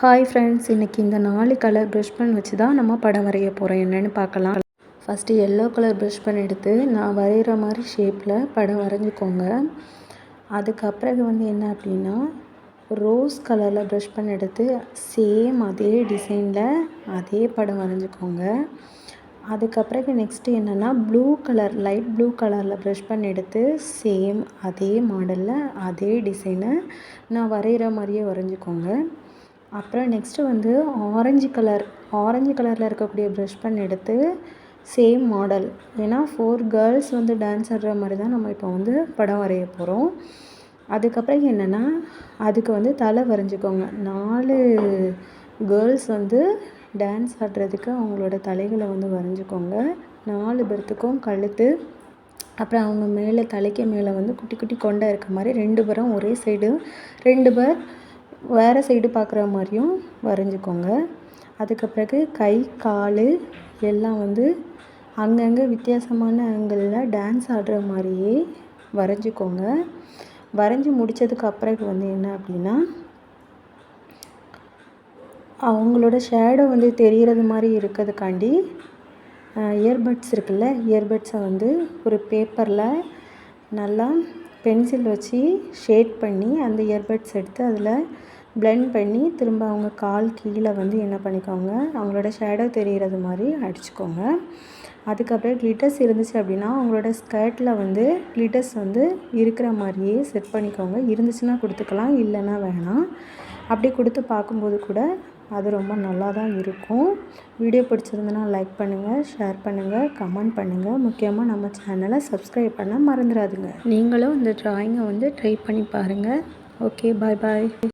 Hi friends, இன்றைக்கி இந்த 4 colour brush pen வச்சு தான் நம்ம படம் வரைய போகிறோம். என்னென்னு பார்க்கலாம். First yellow colour brush pen எடுத்து நான் வரைகிற மாதிரி ஷேப்பில் படம் வரைஞ்சிக்கோங்க. அதுக்கப்புறம் என்ன அப்படின்னா, ரோஸ் கலரில் ப்ரஷ் பென் எடுத்து சேம் அதே டிசைனில் அதே படம் வரைஞ்சிக்கோங்க. அதுக்கப்புறம் நெக்ஸ்ட்டு என்னென்னா, லைட் ப்ளூ கலரில் ப்ரஷ் பென் எடுத்து சேம் அதே மாடலில் அதே டிசைனை நான் வரைகிற மாதிரியே வரைஞ்சிக்கோங்க. அப்புறம் நெக்ஸ்ட்டு ஆரஞ்சு கலரில் இருக்கக்கூடிய ப்ரஷ் பென் எடுத்து சேம் மாடல், ஏன்னா 4 கேர்ள்ஸ் டான்ஸ் ஆடுற மாதிரி தான் நம்ம இப்போ படம் வரைய போகிறோம். அதுக்கப்புறம் என்னென்னா, அதுக்கு தலை வரைஞ்சிக்கோங்க. 4 கேர்ள்ஸ் டான்ஸ் ஆடுறதுக்கு அவங்களோட தலைகளை வரைஞ்சிக்கோங்க. 4 பேர்த்துக்கும் கழுத்து, அப்புறம் அவங்க மேலே தலைக்கு மேலே குட்டி குட்டி கொண்டை இருக்க மாதிரி 2 பேரும் ஒரே சைடு, 2 பேர் வேறு சைடு பார்க்குற மாதிரியும் வரைஞ்சிக்கோங்க. அதுக்கு பிறகு கை, கால் எல்லாம் அங்கங்கே வித்தியாசமான ஆங்கிளில் டான்ஸ் ஆடுற மாதிரியே வரைஞ்சிக்கோங்க. வரைஞ்சி முடித்ததுக்கு அப்புறம் என்ன அப்படின்னா, அவங்களோட ஷேடோ தெரிகிறது மாதிரி இருக்கிறதுக்காண்டி இயர்பட்ஸ் இருக்குல்ல, இயர்பட்ஸை ஒரு பேப்பரில் நல்லா பென்சில் வச்சு ஷேட் பண்ணி அந்த இயர்பட்ஸ் எடுத்து அதில் பிளெண்ட் பண்ணி திரும்ப அவங்க கால் கீழே என்ன பண்ணிக்கோங்க, அவங்களோட ஷேடோ தெரிகிறது மாதிரி அடிச்சுக்கோங்க. அதுக்கப்புறம் கிளிட்டர்ஸ் இருந்துச்சு அப்படின்னா அவங்களோட ஸ்கர்ட்டில் கிளிட்டர்ஸ் இருக்கிற மாதிரியே செட் பண்ணிக்கோங்க. இருந்துச்சுன்னா கொடுத்துக்கலாம், இல்லைன்னா வேணாம். அப்படி கொடுத்து பார்க்கும்போது கூட அது ரொம்ப நல்லா தான் இருக்கும். வீடியோ பிடிச்சிருந்தனா லைக் பண்ணுங்கள், ஷேர் பண்ணுங்கள், கமெண்ட் பண்ணுங்கள். முக்கியமாக நம்ம சேனலை சப்ஸ்கிரைப் பண்ண மறந்துடாதுங்க. நீங்களும் இந்த ட்ராயிங்கை ட்ரை பண்ணி பாருங்கள். ஓகே, பாய் பாய்.